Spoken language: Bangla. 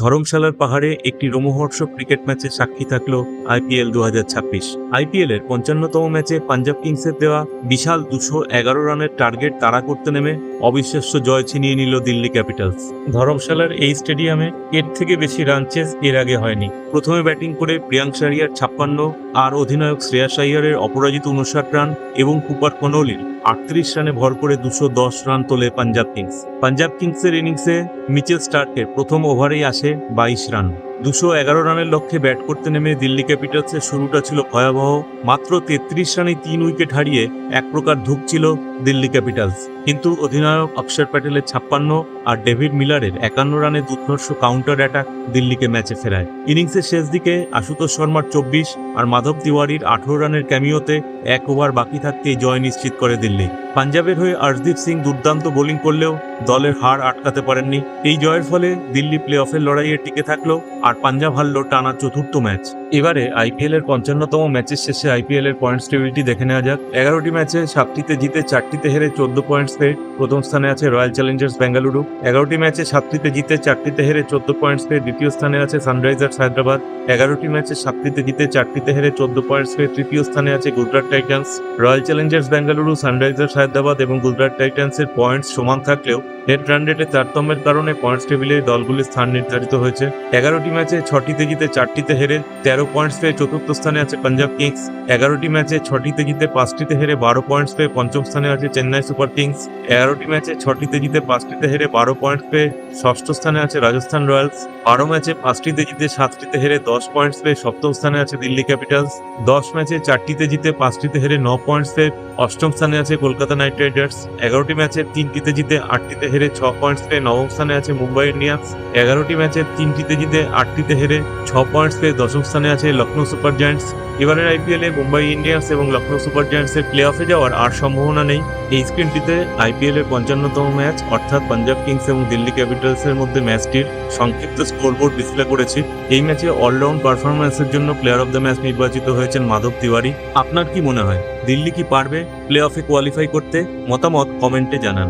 ধরমশালার পাহাড়ে একটি রোমহর্ষক ক্রিকেট ম্যাচে সাক্ষী থাকল আইপিএল 2026। আইপিএল এর 55তম ম্যাচে পাঞ্জাব কিংসের দেওয়া বিশাল 211 রানের টার্গেট তাড়া করতে নেমে অবিশ্বাস্য জয় ছিনিয়ে নিল দিল্লি ক্যাপিটালস। ধরমশালার এই স্টেডিয়ামে এর থেকে বেশি রান চেস এর আগে হয়নি। প্রথমে ব্যাটিং করে প্রিয়াঙ্ক সারিয়ার 56 আর অধিনায়ক শ্রেয়াস আইয়ারের অপরাজিত 59 রান এবং কুপার কনৌলির 38 রানে ভর করে 210 রান তোলে পাঞ্জাব কিংস। পাঞ্জাব কিংসের ইনিংসে মিচেল স্টার্কের প্রথম ওভারেই আসে 22 রান। 211 রানের লক্ষ্যে ব্যাট করতে নেমে দিল্লি ক্যাপিটালসের শুরুটা ছিল ভয়াবহ। মাত্র 33 রানে 3 উইকেট হারিয়ে এক প্রকার ধুঁকছিল দিল্লি ক্যাপিটালস, কিন্তু অধিনায়ক অক্ষর প্যাটেলের 56 আর ডেভিড মিলারের 51 রানে দুর্ধর্ষ কাউন্টার অ্যাটাক দিল্লিকে ম্যাচে ফেরায়। ইনিংসের শেষ দিকে আশুতোষ শর্মার 24 আর মাধব তিওয়ারির 18 রানের ক্যামিওতে 1 ওভার বাকি থাকতেই জয় নিশ্চিত করে দিল্লি। পাঞ্জাবের হয়ে অর্শদীপ সিং দুর্দান্ত বোলিং করলেও দলের হার আটকাতে পারেননি। এই জয়ের ফলে দিল্লি প্লে অফের লড়াইয়ে টিকে থাকলো আর পাঞ্জাব হারল টানা 4র্থ ম্যাচ। এবারে আইপিএল এর 55তম ম্যাচের শেষে আইপিএল এর পয়েন্টস টেবিলটি দেখে নেওয়া যাক। 11টি ম্যাচে 7টিতে জিতে 4টিতে হেরে 14 পয়েন্টস পেয়ে প্রথম স্থানে আছে রয়্যাল চ্যালেঞ্জার্স বেঙ্গালুরু। 11টি ম্যাচে 7টিতে জিতে 4টিতে হেরে 14 পয়েন্টস পেয়ে দ্বিতীয় স্থানে আছে সানরাইজার্স হায়দ্রাবাদ। 11টি ম্যাচে 7টিতে জিতে 4টিতে হেরে 14 পয়েন্টস পেয়ে তৃতীয় স্থানে আছে Gujarat Titans. Royal Challengers Bengaluru, Sunrisers Hyderabad এবং গুজরাট টাইটান্সের পয়েন্টস সমান থাকলেও নেট রান রেটে তারতম্যের কারণে পয়েন্টস টেবিলে দলগুলির স্থান নির্ধারিত হয়েছে। 11টি ম্যাচে 6টিতে জিতে 4টিতে হেরে 13 পয়েন্টস পেয়ে চতুর্থ স্থানে আছে পাঞ্জাব কিংস। 11টি ম্যাচে 6টিতে জিতে 5টিতে হেরে 12 পয়েন্টস পেয়ে পঞ্চম স্থানে আছে চেন্নাই সুপার কিংস। 11টি ম্যাচে 6টিতে জিতে 5টিতে হেরে 12 পয়েন্টস পেয়ে ষষ্ঠ স্থানে আছে রাজস্থান রয়্যালস। 12 ম্যাচে 5টিতে জিতে 7টিতে হেরে 10 পয়েন্টস পেয়ে সপ্তম স্থানে আছে দিল্লি ক্যাপিটালস। 10 ম্যাচে 4টিতে জিতে 5টিতে হেরে 9 পয়েন্টস পেয়ে অষ্টম স্থানে আছে কলকাতা নাইট রাইডার্স। 11টি ম্যাচে 3টিতে জিতে 8টিতে হেরে 6 পয়েন্টস পেয়ে নবম স্থানে আছে মুম্বাই ইন্ডিয়ান্স। 11টি ম্যাচে 3টিতে জিতে 8টিতে হেরে 6 পয়েন্টস পেয়ে দশম স্থানে আছে লখনৌ সুপার জায়ান্টস। এবারের আইপিএলে মুম্বাই ইন্ডিয়ান্স এবং লখনৌ সুপার জায়ান্টসের প্লে অফে যাওয়ার আর সম্ভাবনা নেই। এই স্ক্রিনটিতে আইপিএল এর 55তম ম্যাচ অর্থাৎ পাঞ্জাব কিংস এবং দিল্লি ক্যাপিটালসের মধ্যে ম্যাচটির সংক্ষিপ্ত স্কোরবোর্ড ডিসপ্লে করেছি। এই ম্যাচে অলরাউন্ড পারফরম্যান্সের জন্য প্লেয়ার অফ দ্য ম্যাচ নির্বাচিত হয়েছেন মাধব তিওয়ারি। আপনার কি মনে হয়, দিল্লি কি পারবে প্লে অফে কোয়ালিফাই করতে? মতামত কমেন্টে জানান।